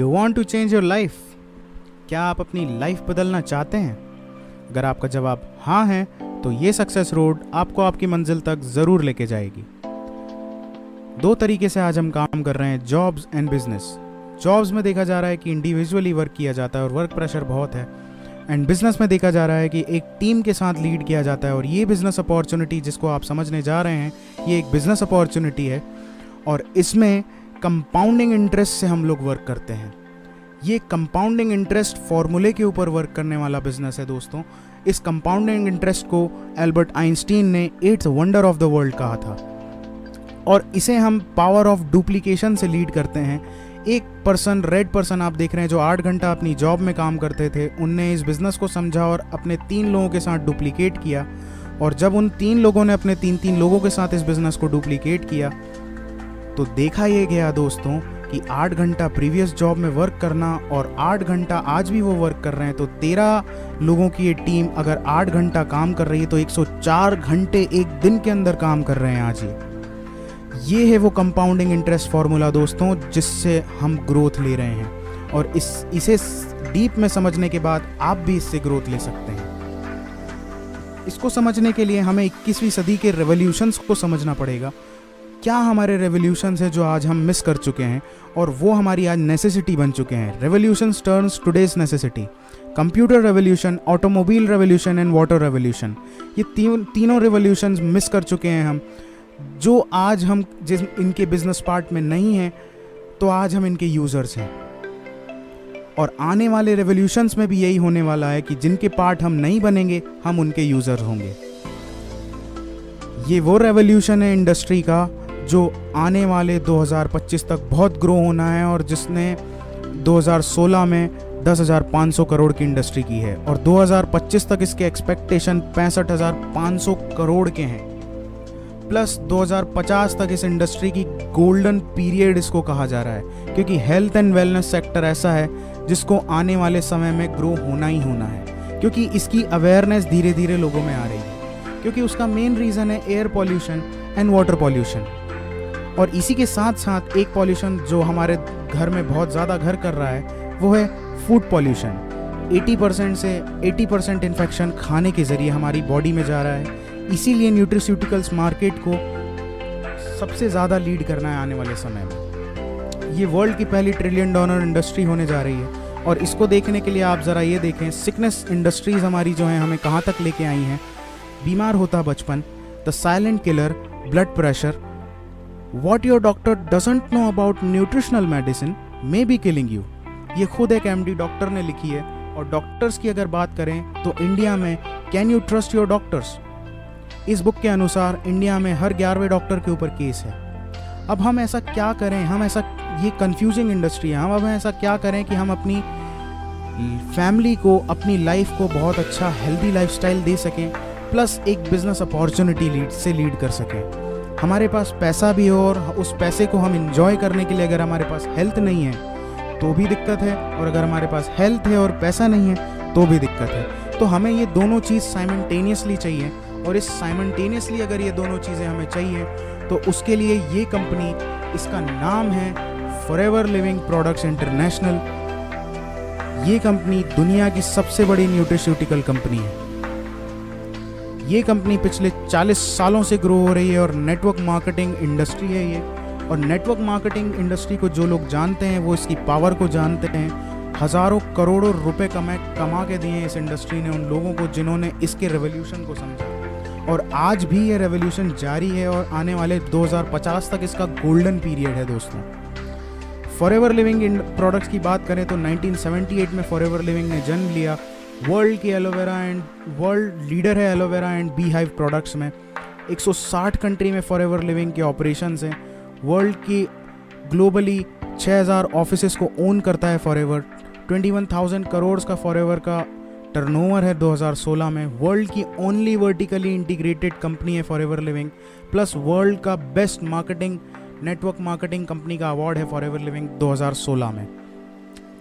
You want to change your life? क्या आप अपनी लाइफ बदलना चाहते हैं? अगर आपका जवाब हाँ है तो ये सक्सेस रोड आपको आपकी मंजिल तक ज़रूर लेके जाएगी। दो तरीके से आज हम काम कर रहे हैं, जॉब्स एंड बिजनेस। जॉब्स में देखा जा रहा है कि इंडिविजुअली वर्क किया जाता है और वर्क प्रेशर बहुत है, एंड बिजनेस में देखा जा रहा है कि एक टीम के साथ लीड किया जाता है। और ये बिजनेस अपॉर्चुनिटी जिसको आप समझने जा रहे हैं, ये एक बिजनेस अपॉर्चुनिटी है और इसमें कंपाउंडिंग इंटरेस्ट से हम लोग वर्क करते हैं। ये कंपाउंडिंग इंटरेस्ट फॉर्मूले के ऊपर वर्क करने वाला बिजनेस है दोस्तों। इस कंपाउंडिंग इंटरेस्ट को एल्बर्ट आइंस्टीन ने eighth wonder of the world कहा था और इसे हम पावर ऑफ डुप्लीकेशन से लीड करते हैं। एक पर्सन, रेड पर्सन आप देख रहे हैं, जो 8 घंटा अपनी जॉब में काम करते थे, उनने इस बिज़नेस को समझा और अपने 3 लोगों के साथ डुप्लीकेट किया। और जब उन 3 लोगों ने अपने 3 लोगों के साथ इस बिज़नेस को डुप्लीकेट किया तो देखा ये गया दोस्तों कि 8 घंटा प्रीवियस जॉब में वर्क करना और 8 घंटा आज भी वो वर्क कर रहे हैं, तो 13 लोगों की ये टीम अगर 8 घंटा काम कर रही है तो 104 घंटे एक दिन के अंदर काम कर रहे हैं आज। ये है वो कंपाउंडिंग इंटरेस्ट फार्मूला दोस्तों, जिससे हम ग्रोथ ले रहे हैं। और इसे डीप में समझने के बाद आप भी इससे ग्रोथ ले सकते हैं। इसको समझने के लिए हमें 21वीं सदी के रेवोल्यूशंस को समझना पड़ेगा। क्या हमारे रेवोल्यूशंस है जो आज हम मिस कर चुके हैं और वो हमारी आज नेसेसिटी बन चुके हैं। Revolutions turns today's necessity. Computer revolution, automobile revolution and water revolution, ये तीनों रेवोल्यूशंस मिस कर चुके हैं हम, जो आज हम जिस इनके बिजनेस पार्ट में नहीं हैं, तो आज हम इनके यूज़र्स हैं। और आने वाले रेवोल्यूशंस में भी यही होने वाला है कि जिनके पार्ट हम नहीं बनेंगे, हम उनके यूज़र होंगे। ये वो रेवोल्यूशन है इंडस्ट्री का जो आने वाले 2025 तक बहुत ग्रो होना है और जिसने 2016 में 10,500 करोड़ की इंडस्ट्री की है और 2025 तक इसके एक्सपेक्टेशन 65,500 करोड़ के हैं। प्लस 2050 तक इस इंडस्ट्री की गोल्डन पीरियड इसको कहा जा रहा है, क्योंकि हेल्थ एंड वेलनेस सेक्टर ऐसा है जिसको आने वाले समय में ग्रो होना ही होना है, क्योंकि इसकी अवेयरनेस धीरे धीरे लोगों में आ रही है। क्योंकि उसका मेन रीज़न है air pollution and water pollution. और इसी के साथ साथ एक पॉल्यूशन जो हमारे घर में बहुत ज़्यादा घर कर रहा है, वो है फूड पॉल्यूशन। 80% से 80% इन्फेक्शन खाने के ज़रिए हमारी बॉडी में जा रहा है। इसीलिए न्यूट्रिस्यूटिकल्स मार्केट को सबसे ज़्यादा लीड करना है आने वाले समय में। ये वर्ल्ड की पहली $1 ट्रिलियन इंडस्ट्री होने जा रही है। और इसको देखने के लिए आप ज़रा ये देखें, सिकनेस इंडस्ट्रीज़ हमारी जो हैं हमें कहाँ तक लेके आई हैं। बीमार होता बचपन, the silent killer, blood pressure. What your doctor doesn't know about nutritional medicine may be killing you। ये खुद एक MD डॉक्टर ने लिखी है। और डॉक्टर्स की अगर बात करें तो इंडिया में can you trust your doctors, इस बुक के अनुसार इंडिया में हर 11वें डॉक्टर के ऊपर केस है। अब हम ऐसा क्या करें, ये कंफ्यूजिंग इंडस्ट्री है, हम ऐसा क्या करें कि हम अपनी फैमिली को, अपनी लाइफ को बहुत अच्छा हेल्दी लाइफस्टाइल दे सकें, प्लस एक बिजनेस अपॉर्चुनिटी लीड कर सकें। हमारे पास पैसा भी हो और उस पैसे को हम इंजॉय करने के लिए अगर हमारे पास हेल्थ नहीं है तो भी दिक्कत है, और अगर हमारे पास हेल्थ है और पैसा नहीं है तो भी दिक्कत है। तो हमें ये दोनों चीज़ साइमल्टेनियसली चाहिए। और इस साइमल्टेनियसली अगर ये दोनों चीज़ें हमें चाहिए तो उसके लिए ये कंपनी, इसका नाम है फॉरएवर लिविंग प्रोडक्ट्स इंटरनेशनल। ये कंपनी दुनिया की सबसे बड़ी न्यूट्रिस्यूटिकल कंपनी है। ये कंपनी पिछले 40 सालों से ग्रो हो रही है और नेटवर्क मार्केटिंग इंडस्ट्री है ये। और नेटवर्क मार्केटिंग इंडस्ट्री को जो लोग जानते हैं वो इसकी पावर को जानते हैं। हज़ारों करोड़ों रुपए कमा के दिए इस इंडस्ट्री ने उन लोगों को जिन्होंने इसके रेवोल्यूशन को समझा। और आज भी ये रेवोल्यूशन जारी है और आने वाले 2050 तक इसका गोल्डन पीरियड है दोस्तों। फॉरएवर लिविंग प्रोडक्ट्स की बात करें तो 1978 में फॉरएवर लिविंग ने जन्म लिया। वर्ल्ड की एलोवेरा एंड वर्ल्ड लीडर है aloe vera and bee hive products में। 160 कंट्री में फॉरएवर लिविंग के ऑपरेशंस हैं। वर्ल्ड की ग्लोबली 6000 ऑफिसेस को ओन करता है फॉरएवर। 21,000 करोड़ का फॉरएवर का टर्नओवर है 2016 में। वर्ल्ड की ओनली वर्टिकली इंटीग्रेटेड कंपनी है फॉरएवर लिविंग। प्लस वर्ल्ड का best marketing network marketing company का अवार्ड है फॉरएवर लिविंग 2016 में।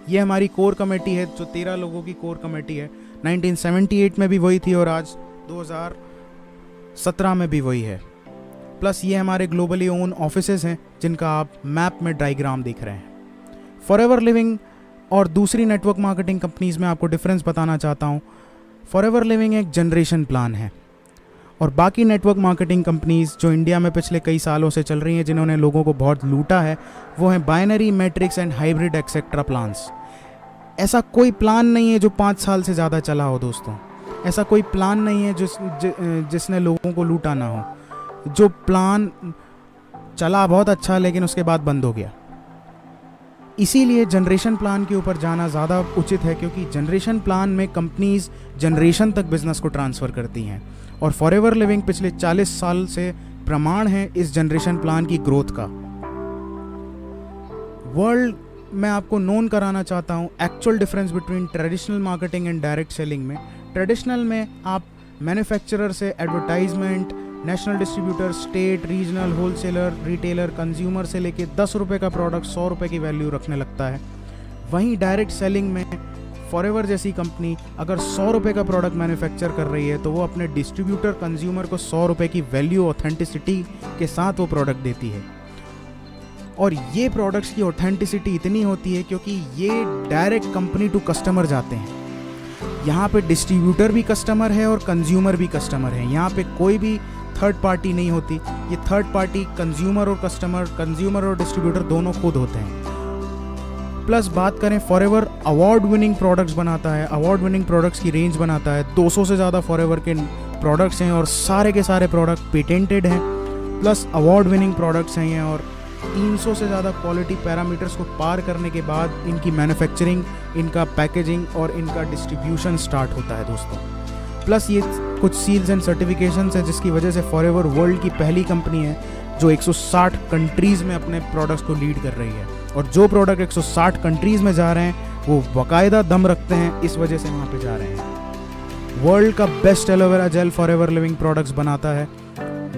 ये हमारी कोर कमेटी है, जो 13 लोगों की कोर कमेटी है। 1978 में भी वही थी और आज 2017 में भी वही है। प्लस ये हमारे ग्लोबली ओन ऑफिसेज हैं जिनका आप मैप में डायग्राम देख रहे हैं। फॉरएवर लिविंग और दूसरी नेटवर्क मार्केटिंग कंपनीज़ में आपको डिफरेंस बताना चाहता हूँ। फॉरएवर लिविंग एक जनरेशन प्लान है और बाकी नेटवर्क मार्केटिंग कंपनीज़ जो इंडिया में पिछले कई सालों से चल रही हैं, जिन्होंने लोगों को बहुत लूटा है, वो हैं binary, matrix and hybrid etcetera plans. ऐसा कोई प्लान नहीं है जो 5 साल से ज़्यादा चला हो दोस्तों। ऐसा कोई प्लान नहीं है जिसने लोगों को लूटा ना हो। जो प्लान चला बहुत अच्छा लेकिन उसके बाद बंद हो गया। इसीलिए जनरेशन प्लान के ऊपर जाना ज़्यादा उचित है, क्योंकि जनरेशन प्लान में कंपनीज जनरेशन तक बिजनेस को ट्रांसफ़र करती हैं और फॉरएवर लिविंग पिछले 40 साल से प्रमाण है इस जनरेशन प्लान की ग्रोथ का। वर्ल्ड मैं आपको नोन कराना चाहता हूँ actual difference between traditional marketing and direct selling में। ट्रेडिशनल में आप मैन्युफैक्चरर से advertisement, national distributor, state, regional, wholesaler, retailer, consumer से लेके 10 रुपये का प्रोडक्ट 100 रुपये की वैल्यू रखने लगता है। वहीं डायरेक्ट सेलिंग में फॉरएवर जैसी कंपनी अगर 100 रुपये का प्रोडक्ट मैन्युफैक्चर कर रही है तो वो अपने डिस्ट्रीब्यूटर, कंज्यूमर को 100 रुपये की वैल्यू, ऑथेंटिसिटी के साथ वो प्रोडक्ट देती है। और ये प्रोडक्ट्स की ऑथेंटिसिटी इतनी होती है क्योंकि ये डायरेक्ट कंपनी टू कस्टमर जाते हैं। यहाँ पे डिस्ट्रीब्यूटर भी कस्टमर है और कंज्यूमर भी कस्टमर है। यहाँ पे कोई भी थर्ड पार्टी नहीं होती। ये थर्ड पार्टी कंज्यूमर और कस्टमर, कंज्यूमर और डिस्ट्रीब्यूटर दोनों खुद होते हैं। प्लस बात करें, फॉरएवर अवार्ड विनिंग प्रोडक्ट्स बनाता है, अवार्ड विनिंग प्रोडक्ट्स की रेंज बनाता है। 200 से ज़्यादा फॉरएवर के प्रोडक्ट्स हैं और सारे के सारे प्रोडक्ट पेटेंटेड हैं, प्लस अवार्ड विनिंग प्रोडक्ट्स हैं ये। और 300 से ज़्यादा क्वालिटी पैरामीटर्स को पार करने के बाद इनकी मैन्युफैक्चरिंग, इनका पैकेजिंग और इनका डिस्ट्रीब्यूशन स्टार्ट होता है दोस्तों। प्लस ये कुछ सील्स एंड सर्टिफिकेशंस हैं जिसकी वजह से फॉरएवर वर्ल्ड की पहली कंपनी है जो 160 कंट्रीज़ में अपने प्रोडक्ट्स को लीड कर रही है। और जो प्रोडक्ट 160 कंट्रीज़ में जा रहे हैं वो बाकायदा दम रखते हैं, इस वजह से वहाँ पे जा रहे हैं। वर्ल्ड का best aloe vera gel forever living products बनाता है,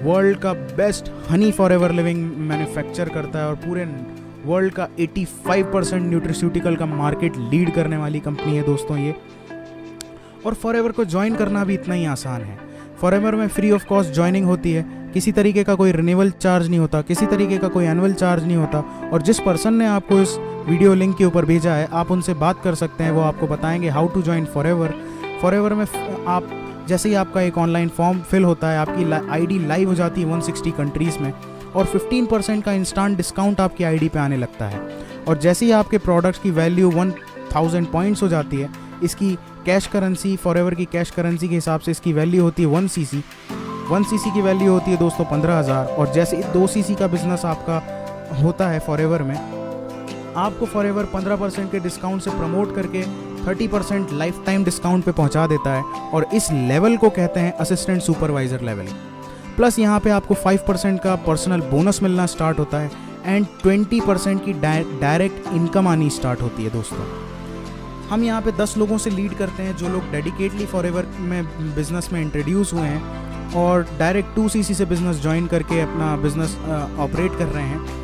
वर्ल्ड का best Honey forever living manufacture करता है और पूरे वर्ल्ड का 85% न्यूट्रिस्यूटिकल का मार्केट लीड करने वाली कंपनी है दोस्तों ये। और फॉरएवर को ज्वाइन करना भी इतना ही आसान है। फॉरएवर में फ्री ऑफ कॉस्ट ज्वाइनिंग होती है, किसी तरीके का कोई रिन्यूअल चार्ज नहीं होता, किसी तरीके का कोई एनुअल चार्ज नहीं होता। और जिस पर्सन ने आपको इस वीडियो लिंक के ऊपर भेजा है आप उनसे बात कर सकते हैं, वो आपको बताएंगे how to join forever. Forever में आप जैसे ही आपका एक ऑनलाइन फॉर्म फिल होता है, आपकी आईडी लाइव हो जाती है 160 कंट्रीज़ में और 15% का इंस्टेंट डिस्काउंट आपकी आईडी पे आने लगता है। और जैसे ही आपके प्रोडक्ट्स की वैल्यू 1000 पॉइंट्स हो जाती है, इसकी कैश करेंसी, फॉरएवर की कैश करेंसी के हिसाब से इसकी वैल्यू होती है 1 सीसी। 1 सीसी की वैल्यू होती है दोस्तों 15,000। और जैसे 2 सीसी का बिजनेस आपका होता है फॉरएवर में, आपको फॉरएवर 15% के डिस्काउंट से प्रमोट करके 30% लाइफ टाइम डिस्काउंट पे पहुंचा देता है और इस लेवल को कहते हैं असिस्टेंट सुपरवाइजर लेवल। प्लस यहाँ पे आपको 5% का पर्सनल बोनस मिलना स्टार्ट होता है एंड 20% की डायरेक्ट इनकम आनी स्टार्ट होती है दोस्तों। हम यहाँ पे 10 लोगों से लीड करते हैं जो लोग डेडिकेटली फॉरएवर में बिजनेस में इंट्रोड्यूस हुए हैं और डायरेक्ट 2 सीसी से बिजनेस ज्वाइन करके अपना बिजनेस ऑपरेट कर रहे हैं।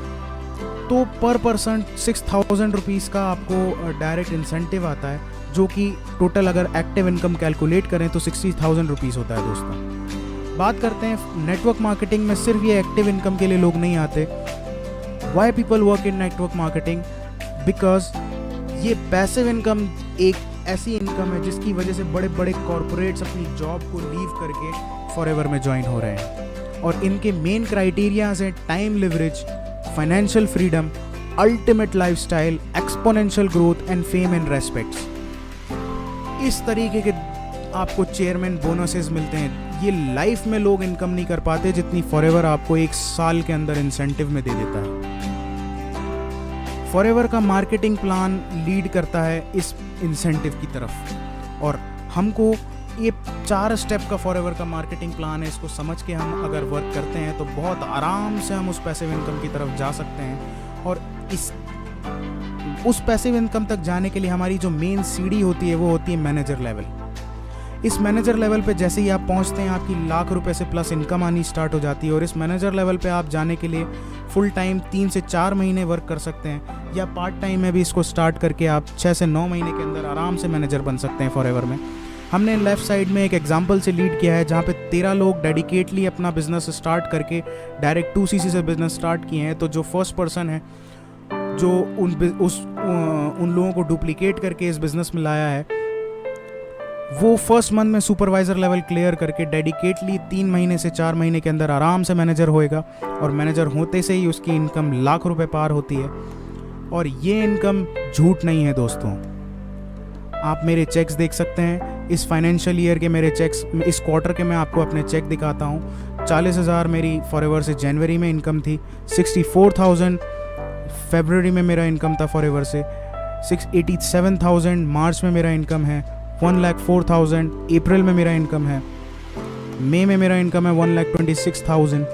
तो पर पर्सन 6000 रुपीज़ का आपको डायरेक्ट इंसेंटिव आता है, जो कि टोटल अगर एक्टिव इनकम कैलकुलेट करें तो 60,000 रुपीज़ होता है दोस्तों। बात करते हैं नेटवर्क मार्केटिंग में, सिर्फ ये एक्टिव इनकम के लिए लोग नहीं आते। Why people work in network marketing? Because ये पैसिव इनकम एक ऐसी इनकम है जिसकी वजह से बड़े बड़े कॉरपोरेट्स अपनी जॉब को लीव करके फॉरएवर में ज्वाइन हो रहे हैं। और इनके मेन क्राइटेरियाज हैं time leverage, financial freedom, ultimate lifestyle, exponential growth and fame and respects. इस तरीके के आपको चेयरमैन बोनसेस मिलते हैं। ये लाइफ में लोग इनकम नहीं कर पाते जितनी फॉरएवर आपको 1 साल के अंदर इंसेंटिव में दे देता है। फॉरएवर का मार्केटिंग प्लान लीड करता है इस इंसेंटिव की तरफ और हमको ये 4 स्टेप का फॉरएवर का मार्केटिंग प्लान है। इसको समझ के हम अगर वर्क करते हैं तो बहुत आराम से हम उस पैसिव इनकम की तरफ जा सकते हैं। और उस पैसिव इनकम तक जाने के लिए हमारी जो मेन सीढ़ी होती है वो होती है मैनेजर लेवल। इस मैनेजर लेवल पे जैसे ही आप पहुंचते हैं आपकी लाख रुपए से प्लस इनकम आनी स्टार्ट हो जाती है। और इस मैनेजर लेवल पे आप जाने के लिए फुल टाइम 3 से 4 महीने वर्क कर सकते हैं या पार्ट टाइम में भी इसको स्टार्ट करके आप 6 से 9 महीने के अंदर आराम से मैनेजर बन सकते हैं फॉरएवर में। हमने लेफ्ट साइड में एक एग्जांपल से लीड किया है जहाँ पे 13 लोग डेडिकेटली अपना बिजनेस स्टार्ट करके डायरेक्ट 2 सीसी से बिजनेस स्टार्ट किए हैं। तो जो फर्स्ट पर्सन है जो उन लोगों को डुप्लीकेट करके इस बिज़नेस में लाया है, वो फर्स्ट मंथ में सुपरवाइज़र लेवल क्लियर करके डेडिकेटली 3 महीने से 4 महीने के अंदर आराम से मैनेजर होएगा, और मैनेजर होते से ही उसकी इनकम लाख रुपए पार होती है। और ये इनकम झूठ नहीं है दोस्तों। आप मेरे चेक्स देख सकते हैं, इस फाइनेंशियल ईयर के मेरे चेक्स, इस क्वार्टर के मैं आपको अपने चेक दिखाता हूँ। 40,000 मेरी फॉरएवर से जनवरी में इनकम थी, 64,000 फरवरी में मेरा इनकम था फॉरएवर से, 687,000 मार्च में मेरा इनकम है, 1,04,000 अप्रैल में मेरा इनकम है, मई में मेरा इनकम है 1,26,000,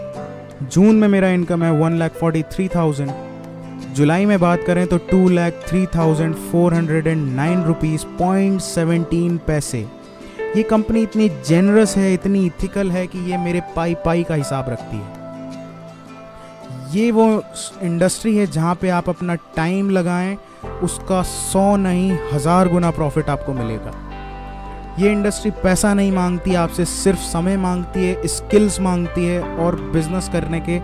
जून में मेरा इनकम है 1,43,000, जुलाई में बात करें तो 2,03,409 रुपीज़ 0.17 पैसे। ये कंपनी इतनी जेनरस है, इतनी इथिकल है कि ये मेरे पाई का हिसाब रखती है। ये वो इंडस्ट्री है जहाँ पे आप अपना टाइम लगाएं, उसका 100 नहीं 1000 गुना प्रॉफिट आपको मिलेगा। ये इंडस्ट्री पैसा नहीं मांगती आपसे, सिर्फ समय मांगती है, स्किल्स मांगती है, और बिजनेस करने के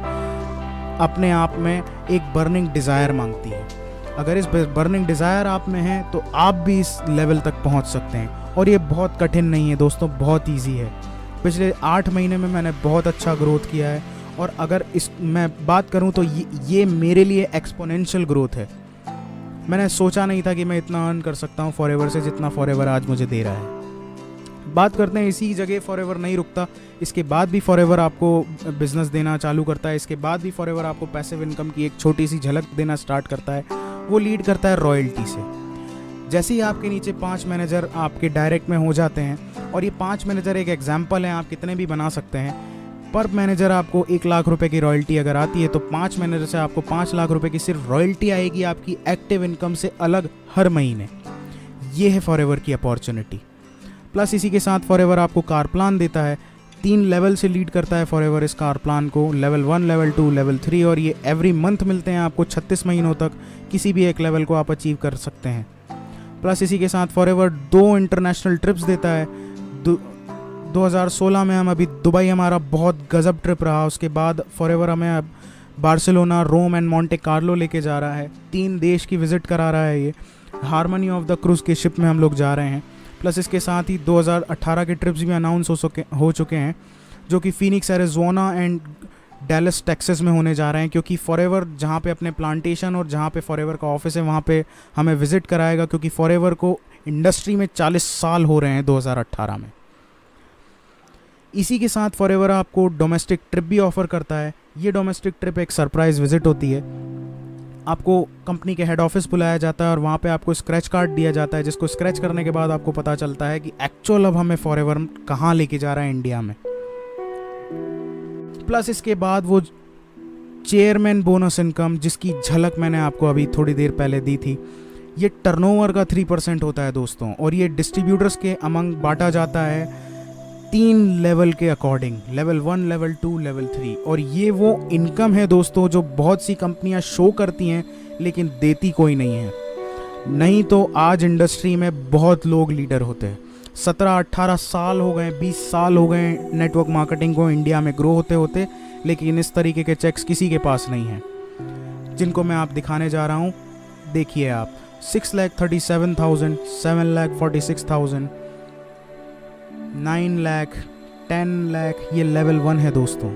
अपने आप में एक बर्निंग डिज़ायर मांगती है। अगर इस बर्निंग डिज़ायर आप में है तो आप भी इस लेवल तक पहुंच सकते हैं। और ये बहुत कठिन नहीं है दोस्तों, बहुत ईजी है। पिछले 8 महीने में मैंने बहुत अच्छा ग्रोथ किया है, और अगर मैं बात करूं तो ये मेरे लिए एक्सपोनेंशियल ग्रोथ है। मैंने सोचा नहीं था कि मैं इतना अर्न कर सकता हूं फॉरएवर से, जितना फॉरएवर आज मुझे दे रहा है। बात करते हैं, इसी जगह फॉरएवर नहीं रुकता, इसके बाद भी फॉरएवर आपको बिजनेस देना चालू करता है। इसके बाद भी फॉरएवर आपको पैसिव इनकम की एक छोटी सी झलक देना स्टार्ट करता है। वो लीड करता है रॉयल्टी से। जैसे ही आपके नीचे 5 मैनेजर आपके डायरेक्ट में हो जाते हैं, और ये 5 मैनेजर एक एग्जाम्पल हैं, आप कितने भी बना सकते हैं। पर मैनेजर आपको 1 लाख रुपए की रॉयल्टी अगर आती है, तो 5 मैनेजर से आपको 5 लाख रुपए की सिर्फ रॉयल्टी आएगी आपकी एक्टिव इनकम से अलग हर महीने। ये है फॉरएवर की अपॉर्चुनिटी। प्लस इसी के साथ फॉरएवर आपको कार प्लान देता है। 3 लेवल से लीड करता है फॉरएवर इस कार प्लान को, लेवल 1, लेवल 2, लेवल 3, और ये एवरी मंथ मिलते हैं आपको। 36 महीनों तक किसी भी एक लेवल को आप अचीव कर सकते हैं। प्लस इसी के साथ फॉरएवर 2 इंटरनेशनल ट्रिप्स देता है। 2016 में हम अभी दुबई हमारा बहुत गजब ट्रिप रहा। उसके बाद फॉरएवर हमें अब Barcelona, Rome and Monte Carlo लेके जा रहा है। 3 देश की विजिट करा रहा है। ये हार्मनी ऑफ द क्रूज के शिप में हम लोग जा रहे हैं। प्लस इसके साथ ही 2018 के ट्रिप्स भी अनाउंस हो चुके हैं, जो कि Phoenix Arizona and Dallas Texas में होने जा रहे हैं। क्योंकि फॉरएवर जहाँ पे अपने प्लांटेशन और जहाँ पे फॉरएवर का ऑफिस है, वहाँ पे हमें विजिट कराएगा। क्योंकि फॉरएवर को इंडस्ट्री में 40 साल हो रहे हैं 2018 में। इसी के साथ फॉरएवर आपको डोमेस्टिक ट्रिप भी ऑफ़र करता है। ये डोमेस्टिक ट्रिप एक सरप्राइज़ विजिट होती है। आपको कंपनी के हेड ऑफिस बुलाया जाता है, और वहाँ पे आपको स्क्रैच कार्ड दिया जाता है, जिसको स्क्रैच करने के बाद आपको पता चलता है कि एक्चुअल अब हमें फॉरएवर कहाँ लेके जा रहा है इंडिया में। प्लस इसके बाद वो चेयरमैन बोनस इनकम, जिसकी झलक मैंने आपको अभी थोड़ी देर पहले दी थी, ये टर्नओवर का 3% होता है दोस्तों। और ये डिस्ट्रीब्यूटर्स के अमंग बांटा जाता है 3 लेवल के अकॉर्डिंग, लेवल 1, लेवल 2, लेवल 3। और ये वो इनकम है दोस्तों जो बहुत सी कंपनियां शो करती हैं लेकिन देती कोई नहीं है। नहीं तो आज इंडस्ट्री में बहुत लोग लीडर होते हैं। 17-18 साल हो गए, 20 साल हो गए नेटवर्क मार्केटिंग को इंडिया में ग्रो होते होते, लेकिन इस तरीके के चेक्स किसी के पास नहीं हैं, जिनको मैं आप दिखाने जा रहा हूँ। देखिए आप, 6,37,000, 7,46,000, 9 लाख, 10 लाख, ये लेवल 1 है दोस्तों।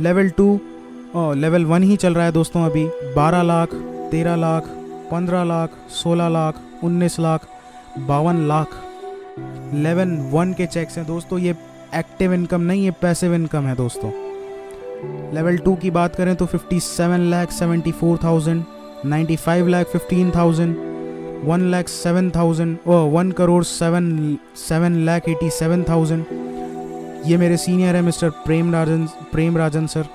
लेवल 2, लेवल 1 ही चल रहा है दोस्तों अभी। 12 लाख, 13 लाख, 15 लाख, 16 लाख, 19 लाख, 52 लाख लेवल 1 के चेक्स हैं दोस्तों। ये एक्टिव इनकम नहीं, ये पैसिव इनकम है दोस्तों। लेवल 2 की बात करें तो 57,74,000, 95,15,000, 1,07,000, 1,07,87,000। ये मेरे सीनियर है mister Prem Rajan sir.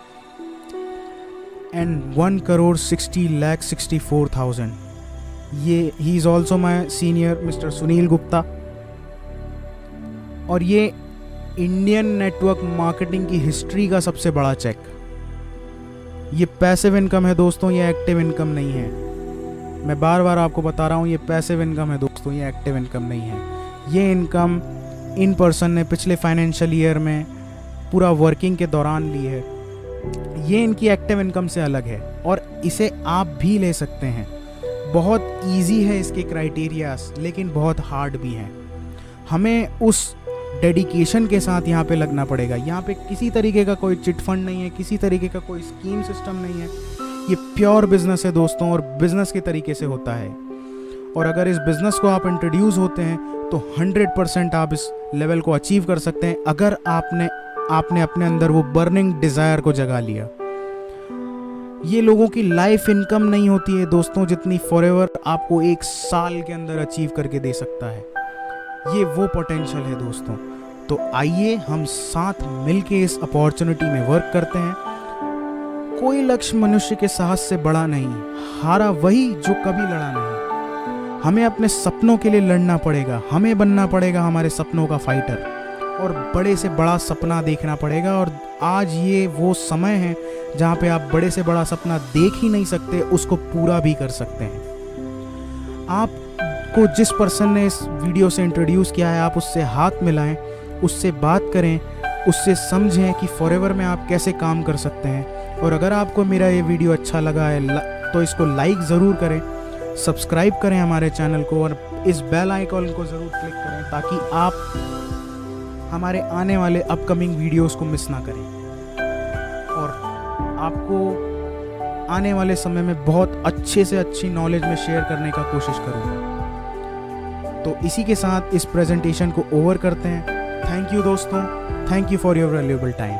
And 1,60,64,000, ये he is also my senior mister Sunil Gupta. और ये इंडियन नेटवर्क मार्केटिंग की हिस्ट्री का सबसे बड़ा चेक। ये पैसिव इनकम है दोस्तों, ये एक्टिव इनकम नहीं है। मैं बार बार आपको बता रहा हूँ, ये पैसिव इनकम है दोस्तों, ये एक्टिव इनकम नहीं है। ये इनकम इन पर्सन ने पिछले फाइनेंशियल ईयर में पूरा वर्किंग के दौरान ली है। ये इनकी एक्टिव इनकम से अलग है। और इसे आप भी ले सकते हैं। बहुत इजी है इसके क्राइटेरियाज, लेकिन बहुत हार्ड भी हैं। हमें उस डेडिकेशन के साथ यहाँ पे लगना पड़ेगा। यहाँ पे किसी तरीके का कोई चिट फंड नहीं है, किसी तरीके का कोई स्कीम सिस्टम नहीं है। ये प्योर बिजनेस है दोस्तों, और बिजनेस के तरीके से होता है। और अगर इस बिजनेस को आप इंट्रोड्यूस होते हैं तो 100% आप इस लेवल को अचीव कर सकते हैं, अगर आपने अपने अंदर वो बर्निंग डिज़ायर को जगा लिया। ये लोगों की लाइफ इनकम नहीं होती है दोस्तों जितनी फॉरएवर आपको 1 साल के अंदर अचीव करके दे सकता है। ये वो पोटेंशियल है दोस्तों। तो आइए हम साथ मिलके इस अपॉर्चुनिटी में वर्क करते हैं। कोई लक्ष्य मनुष्य के साहस से बड़ा नहीं, हारा वही जो कभी लड़ा नहीं। हमें अपने सपनों के लिए लड़ना पड़ेगा, हमें बनना पड़ेगा हमारे सपनों का फाइटर, और बड़े से बड़ा सपना देखना पड़ेगा। और आज ये वो समय है जहाँ पे आप बड़े से बड़ा सपना देख ही नहीं सकते, उसको पूरा भी कर सकते हैं। आपको जिस पर्सन ने इस वीडियो से इंट्रोड्यूस किया है, आप उससे हाथ मिलाएं, उससे बात करें, उससे समझें कि फॉरएवर में आप कैसे काम कर सकते हैं। और अगर आपको मेरा ये वीडियो अच्छा लगा है तो इसको लाइक ज़रूर करें, सब्सक्राइब करें हमारे चैनल को, और इस बेल आइकॉन को ज़रूर क्लिक करें ताकि आप हमारे आने वाले अपकमिंग वीडियोस को मिस ना करें। और आपको आने वाले समय में बहुत अच्छे से अच्छी नॉलेज में शेयर करने का कोशिश करूँगा। तो इसी के साथ इस प्रेजेंटेशन को ओवर करते हैं। थैंक यू दोस्तों, thank you for your valuable time.